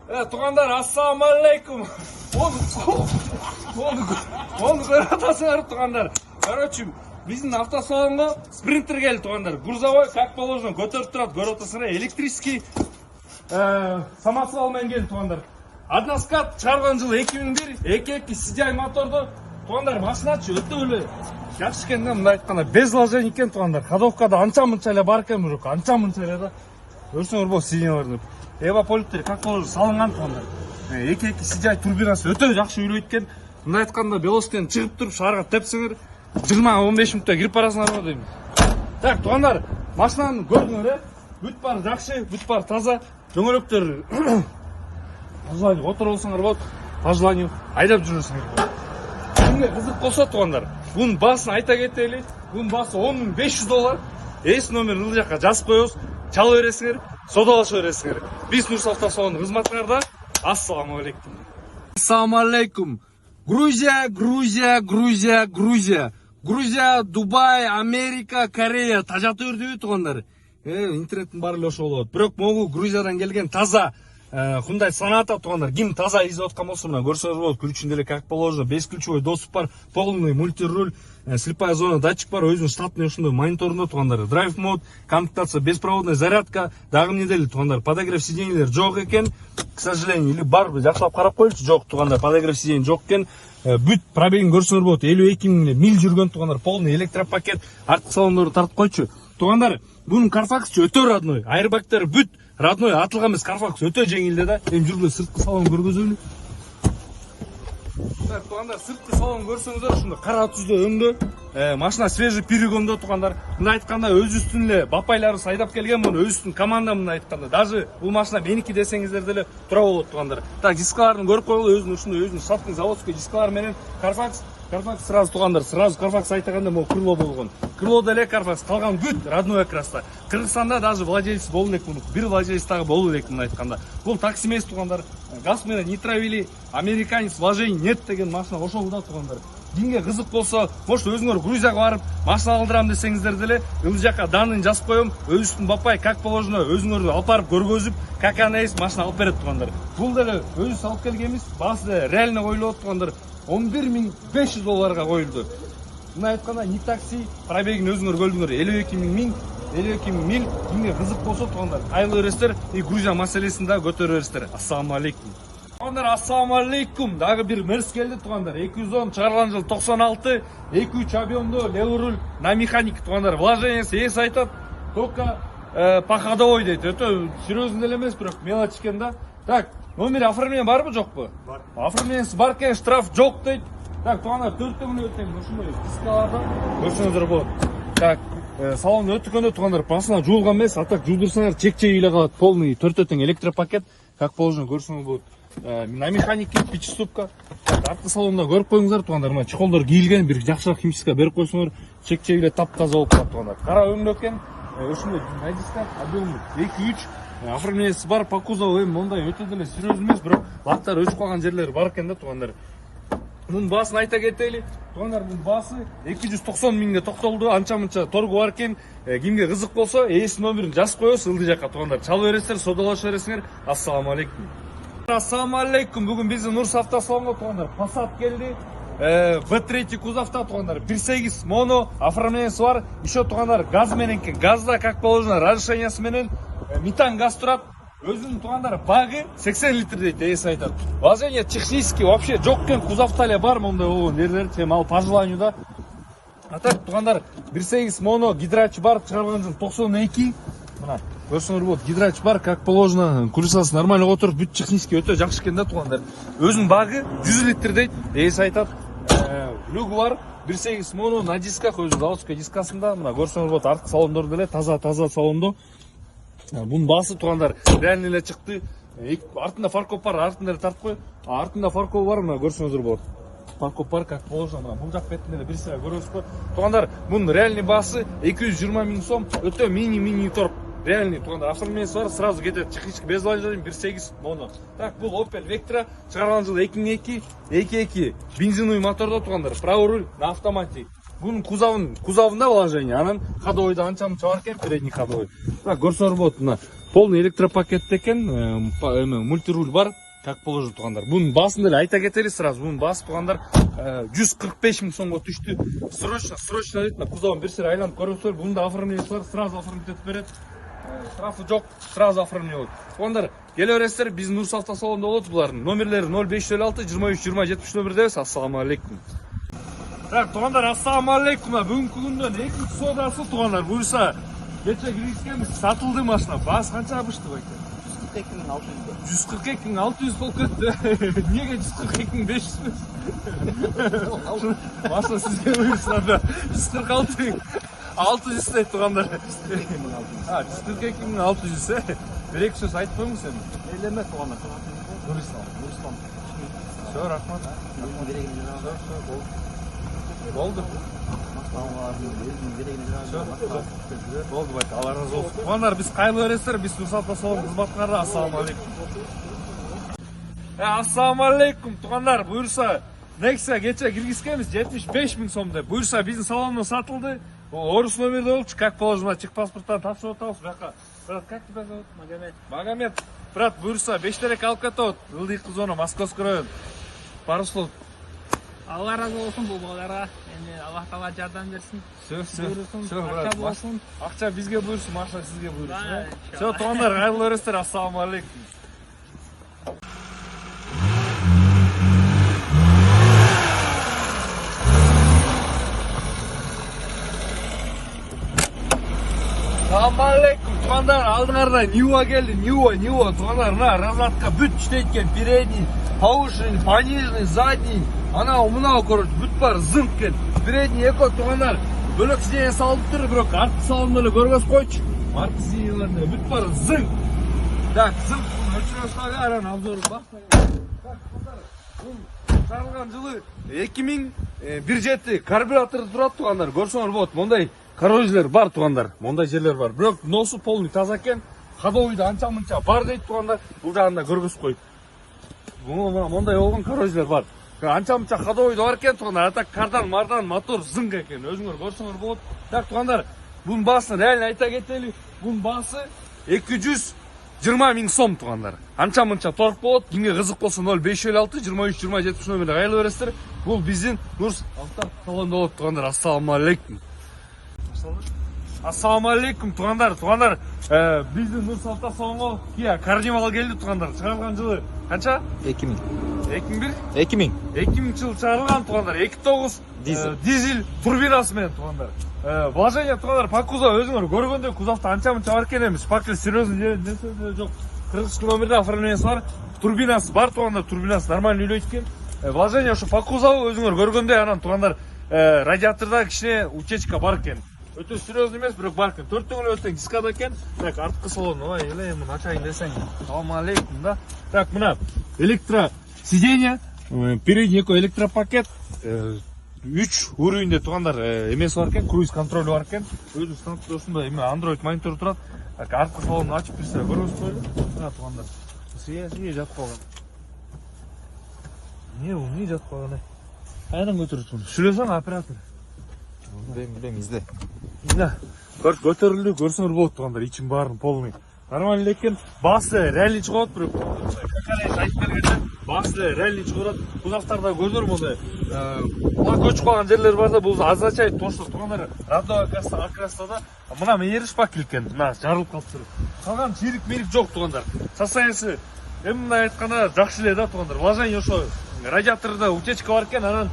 Туғандар, ассаламу алейкум. Оны көріп атасыңар, туғандар. Короче, біздің автосалонға спринтер келді, туғандар. Грузовой, как положено, көтеріп тұрады, көріп атасыңар. Электрический самосвалмен келді, туғандар. Односкат шығарған жылы 2001, 2.2 CDI моторды. Туғандар, машиначы өтті өлі. Жақсы екенде, мұнда айтқанда, без вложений екен, туғандар. Ходовкада анча-мұнчайлы бар екен, мұжық, анча-мұнчайлы да. Көрсеңер бұл сиденьяларды. Эваполиттер как положено салынған, туғандар. 2.2 CDI турбинасы өте жақсы үйлейткен. Мұнда айтқанда, белостен шығып тұрып, шарға тепсіңер. 20-15 минутта кіріп барасыңар ғой деймін. Так, туғандар, машинаны көрдіңер, бүт бар жақсы, бүт бар таза. Дөңгелектер отыр болсаңар болады, по желанию айдап жүресіңер болады. Кімге қызық болса, туғандар, бұның басын айта кетелі, бұның басы $10.500. Ес номерін ыл жаққа жазып қойыңыз, чалы өресіңер, содалашы өресіңер. Біз Нұрс автосалонның қызматыңарда. Ассаламу алейкум. Ассаламу алейкум. Грузия, Дубай, Америка, Корея тажаты өрдігі туғандар. Интернеттің бары лөші болады. Бірақ моғу Грузиядан келген таза Hyundai Sonata туғандар. Ким таза изі отқан болсы мұна көрсіңіз болады. Ключіндері как положено, бесключевой доступ бар, полный мультируль, слепая зона, датчик бар, өзінің штатный ұшынды мониторында туғандар. Драйв мод, комплектация, беспроводная зарядка, дағым неделі туғандар. Подогрев сиденьелер жоқ екен, к сожалению, или бар, жақсылап қарап қойылшы, жоқ туғандар, подогрев сиденье жоқ екен. Бүт пробегін көрсіңіз болады, 52.000 миль жүрген туғандар, полный электропакет, артқы салондарды тартып қойшы. Туғандар, бұның Carfax өте родной, айрбактер бүт родной, атылған біз Carfax өте жеңілді да. Жүргілі сыртқы салон көргізілі. Туғандар, сыртқы салон көрсіңіздер, шында қара түзді өңді, машина свежий перегонды туғандар. Мұнда айтқанда өз үстінле бапайлары сайдап келген мұны, өз үстін команда мұнда айтқанда. Даже бұл машина менікі десеңіздерді тұра болады туғандар. Так, дискаларын көріп қойылы өзінің ұшында, өзінің штаттың заводской дискалар менен Carfax сразу туғандар, сразу Carfax айтағанда бұл крыло болған. Крыло дәле Carfax қалған бүт родной окраста. Қырғызстанда даже владелец болу лек мұны, бір владелец тағы болу лек мұны айтқанда. Бұл такси емес туғандар, газ менен не травили, американец вложений нет деген машина ошолда туғандар. Динге қызық болса, может өзіңер Грузияға барып, машина алдырам десеңіздерді, ыл жаққа данын жазып қойым, өз үстін бапай, как положено, өзіңерді алып барып көргөзіп, как анаес машина алып береді туғандар. Бұл дәлі өзі салып келгеніміз, басы реально қойылып туғандар, $11.500 қойылды. Бұны айтқанда, не такси, пробегін өзіңер көлдіңер, 52.000 миль, динге қызық болса туғандар, қайлы өрестер, и Грузия мәселесінде көтер өрестер. Ассаламу алейкум. Туғандар, ассаламу алейкум. Дағы бір мерс келді туғандар. 210 шығарған жыл 96, 2.3 объемды, левый руль на механик туғандар. Вложениесі ес айтады, только по ходовой дейді. Өте серьезный емес, бірақ мелочь екен да. Так, номер оформление бар бы, жоқ бы? Бар. Оформлениесі бар екен, штраф жоқ дейді. Так, туғандар, 4 күні өткен, ұшындай дискаларды көрсеңіздер болады. Так, салон өтті күні туғандар, басына жуылған емес, атак жудырсаңар чек-чек үйле қалады. Полный 4 электропакет, как положено көрсеңіз болады. На механике пятиступка. Артқы салонда көріп қойыңыздар туғандар. Чехолдар киілген, бір жақшырақ химчиска беріп қойсыңдар. Чек-чегіле тап-таза болып қалады туғандар. Қара өңлекен, өшінде найдиска, объемы 2-3. Оформлениесі бар, по кузову ондай өтеділі серьезный емес, бірақ лақтар өшіп қалған жерлері бар екен да туғандар. Мұның басын айта кетелі. Туғандар, мұның басы 290 мыңға тоқталды, анча-мұнча торгы бар екен. Кімге қызық болса, ес номерін жазып қойыңыз, ылды жаққа туғандар. Чалы өресіңер, содалаш өресіңер. Ассаламу алейкум. Ассаламу алейкум. Бүгін біздің Нұрс автосалонға туғандар. Passat келді. B3 кузовта туғандар. 1.8 моно, оформлениесі бар. Еще туғандар газ менен кен. Газда, как положено, разрешениесі менен метан газ тұрады. Өзінің туғандар багы 80 литр дейді, есі айтады. Вложение технически вообще жоқ кен, кузовталия бар, мұндай оғын ерлер, тем ал по желанию да. А так туғандар 1.8 моно, гидрач бар, шығарған жыл 92. Мына, көрсіңір болды, гидрач бар, как положено, колесасы нормально отырып, бүт технически өте жақсы екен да туғандар. Өзінің багы 100 литр дейді, есі айтады. Люгі бар, 1.8 моно на дисках, өзі заводской дискасында, мына көрсіңір болды, артқы салондары деле, таза салондо. Бұның басы туғандар реальнелі шықты. Артында фаркоп бар, артында тартып қой. Артында фаркоп бар, мына көрсіңіздер болады. Фаркоп бар, как положено. Бұл жақ бетінде бір сірә көресіз қой. Туғандар, бұның реальный басы 220 мың сом. Өте мини торп. Реальный туғандар. Оформлениесі бар, сразу кетеді. Технически без вложений 1.8 моно. Так, бұл Opel Vectra шығарған жылы 2.2 бензиновый моторда туғандар. Правый руль на автомате. Бұның кузовында вложение, анан ходовойда анча-мұнча бар екен, передний ходовой. Так, көрсеңіздер болады, мына полный электропакетте экен, мультируль бар, как положено тугандар. Бунун баасын деле айта кетели сразу. Бунун баасы тугандар 145 миң сомго түштү. Срочно дейт, кузовун бир сыйра айланып көрөсүздөр. Бунун да оформлениясы бар, сразу оформить этип берет. Штрафы жок, сразу оформление болот. Тугандар, келе бересиздер, биздин Нурс автосалонунда болот. Булардын номерлери 0506 23 20 70 номердебиз. Ассаламу алейкум. Так, тугандар, ассаламу алейкум. Бүгүнкү күндөн экинчи соодасы тугандар. Буюрса, кече киргизгенбиз, сатылды машина. Баасы канча абышты байке? 142 миң 600 болуп кетти. Неге 142 миң 500? Машина сизге буйрса да 146 миң 600 дейт тугандар. 142 миң 600. Бир эки сөз айтып коюңуз эми. Элеме тугандар. Нурислам. Всё, рахмат. Болду. Болду байке, Алла разы болсун. Тугандар, биз кайрылып бересиздер, биз Нурс автосалон кызматкарда. Ассаламу алейкум. Ассаламу алейкум тугандар, буюрса Nexia кече киргизгенбиз 75 миң сом деп. Буюрса биздин салондон сатылды. Орус номерде болчу, как положено, чек паспорттан тапшырып атабыз. Бияка. Брат, как тебя зовут? Магомед. Брат, буюрса 5 терек алып кетип, Ылдыйкы зона, Московский район. Пару слов. Алла разы болсун бул балдарга. Эми Аллах таала жардам берсин. Всё, брат. Акча бизге буйрсун, машина сизге буйрсун. Всё, тугандар, кайрылып бересиздер. Ассаламу алейкум. Assalamu alaikum тугандар, алдыңарда Нива келди, Нива тугандар, мына разладка бүт иштейт, передний, повышенный, пониженный, задний, анау мынау короче, бүт бар зынк экен. Передний эко тугандар, бөлөк сиденье салып тур, бирок арткы салонду эле көргөз койчу. Арткы сиденьелеринде бүт бар зынк. Так, зынк өчүрөбүз, аран обзору баштайбыз. Так, тугандар, бул чарылган жылы 2017 карбюратору турат тугандар, көрсөңөр болот, мондай коррозиялар бар тугандар, мондай жерлер бар. Бирок носу полный таза экен. Ходовойдо анча-мынча бар дейт тугандар. Бул жагында көргөз коюп. Мондай болгон коррозиялар бар. Анча-мынча ходовойдо бар экен тугандар. Ата кардан, мардан, мотор зынк экен. Өзүңөр көрсөңөр болот. Так тугандар, бунун баасын реально айта кетели. Бунун баасы 220 миң сом тугандар. Анча-мынча торг болот. Кимге кызык болсо 0506 23 20 70 номерге кайрылып бересиздер. Бул биздин Нурс автосалонунда болот тугандар. Ассаламу алейкум. Ассаламу алейкум тугандар, биздин Нурс автосалонго Kia Carnival келди тугандар. Чыгарылган жылы канча? 2000. 2001? 2000. 2000 жыл чыгарылган тугандар. 2.9 дизель турбинасы менен тугандар. Вложение тугандар, по кузов өзүңөр көргөндөй кузовто анча-мынча бар экен эми. Шпакль серьезный нерсе жок. 40 номерде оформлениясы бар. Турбинасы бар тугандар, турбинасы нормально үйлөйт экен. Вложение ошо по кузову өзүңөр көргөндөй, анан тугандар радиаторда кичине утечка бар экен. Өтө серьезный эмес, бирок бар экен. 4 эле өтөң дискада экен. Так, арткы салон, ой, эле муну ачайын десең. Салам алейкум да. Так, мына электро сиденье, передний электропакет, 3 уровеньде тугандар эмеси бар экен, круиз контроль бар экен. Өзү станциосунда эме Android монитор турат. Так, арткы салонду ачып берсе көрөсүз койлу. Мына тугандар. Сие жатып калган. Не жатып калган? Кайдан көтөрүп сүйлөсөң оператор. Билем изде. Мына көтөрүлдү, көрсөңөр болот тугандар, ичин баарын полный. Нормально экен. Баасы реально чыгат, бирок какая айтып бергенде баасы реально чыгат. Кузовтарда көздөр мондай. Көчүп калган жерлер бар да, бул азачайт тошто тугандар. Радо окрастада мына мейер шпакль экен. Мына жарылып калыптыр. Калган чирик-мерик жок тугандар. Состояниясы эми мындай айтканда жакшы эле да тугандар. Вложение ошо радиаторда утечка бар экен, анан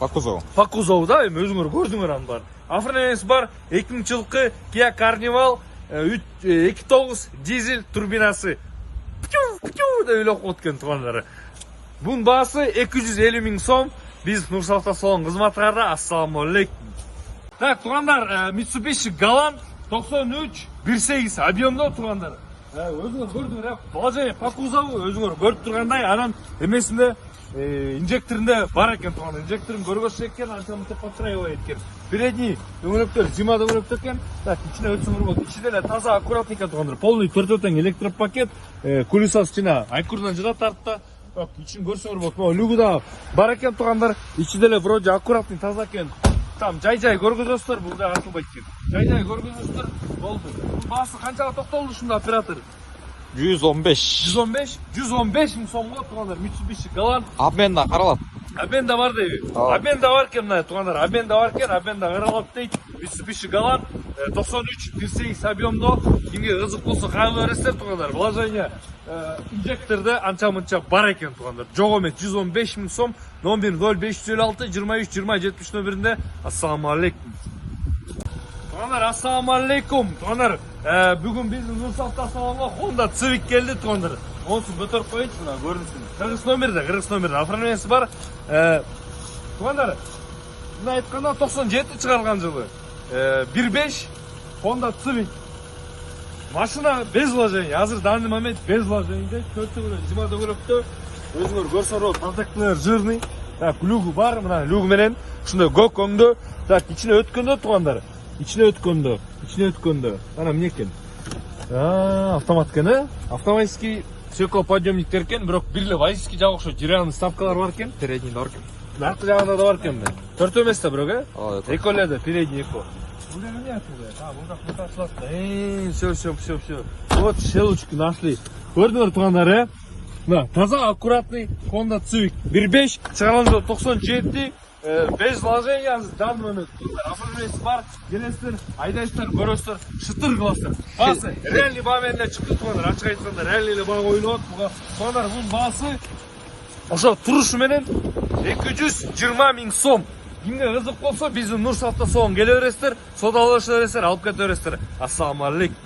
По кузову да, эми өзүңөр көрдүңөр аны бар. Оформлениясы бар, 2000 жылкы Kia Carnival 2.9 дизель турбинасы. Пчу деп эле окуп өткөн тугандар. Бунун баасы 250 миң сом. Биз Нурс автосалон кызматкарда. Ассаламу алейкум. Так, тугандар, Mitsubishi Galant 93-18 объемдо тугандар. Өзүңөр көрдүңөр, положение по кузову өзүңөр көрүп тургандай, анан эмесинде инжекторунда бар экен тугандар. Инжекторун көргөзсө экен, анча-мынча подстраивать экен. Передний дөңгөлөктөр зима дөңгөлөктөр экен. Так, ичине өтсөңөр болот. Ичи деле таза аккуратный экен тугандар. Полный 4 электропакет, колесосы ичине айкурдан жыгат артта. Так, ичин көрсөңөр болот. Люгу да бар экен тугандар. Ичи деле вроде аккуратный таза экен. там жай көргөзөсүздөр, бул да артылбайт экен. Жай көргөзөсүздөр, болду. Бул баасы канчага токтолду ушунда оператор? 115. 115 миң сомго туугандар, Mitsubishi Galant. Абменда каралат. Абенда бар дейби. Абенда бар экен мына туугандар. Абенда бар экен, Абенда каралат дейт. Mitsubishi Galant 93-18 объемдо. Кимге кызык болсо кагыла бересиздер туугандар. Вложение инжекторда анча-мынча бар экен туугандар. Жок эмес 115 миң сом. Номер 0556 23 20 70 номеринде. Ассаламу алейкум. Туугандар, ассаламу алейкум. Туугандар, бүгүн биздин Нурсалта салонго Honda Civic келди туугандар. Онсун көтөрүп коеюнчу, мына көрүнсүн. Кыргыз номерде оформлениясы бар. Туугандар, мына айтканда 97 чыгарылган жылы. 1.5 Honda Civic. Машина без вложения. Азыр данный момент без вложения. Төртөө менен 20 дөңгөлөктө. Өзүңөр көрсөңөр болот. Протекторлор жирный. Так, люгу бар, мына люгу менен ушундай көк өңдө. Так, ичине өткөндө туугандар. Ичине өткөндө. Ана эмне экен? Автомат экен, автоматический стеклоподъемниктер экен, бирок бир эле водительский жагы окшойт, деревянный ставкалар бар экен. Передний бар экен. Наркы жагында да бар экен. Төртөө эмес да бирок, Ооба. Эко эле да, передний эко. Бул эмне атылды? Бул жак ачылат. Всё. Вот щелочку нашли. Көрдүңөр туугандар, мына таза аккуратный Honda Civic 1.5 чыгарылган жылы 97 без вложения, данный момент оформлениясы бар. Келесиздер, айдайсыздар, көрөсүздөр, шытыр кыласыздар. Баасы реальный баа менен чыкты туугандар, ачык айтканда реальный эле баа коюлат. Туугандар, бунун баасы ошо турушу менен 220 миң сом. Кимге кызык болсо биздин Нурсалта салон келе бересиздер, содалаша бересиздер, алып кете бересиздер. Ассаламу алейкум.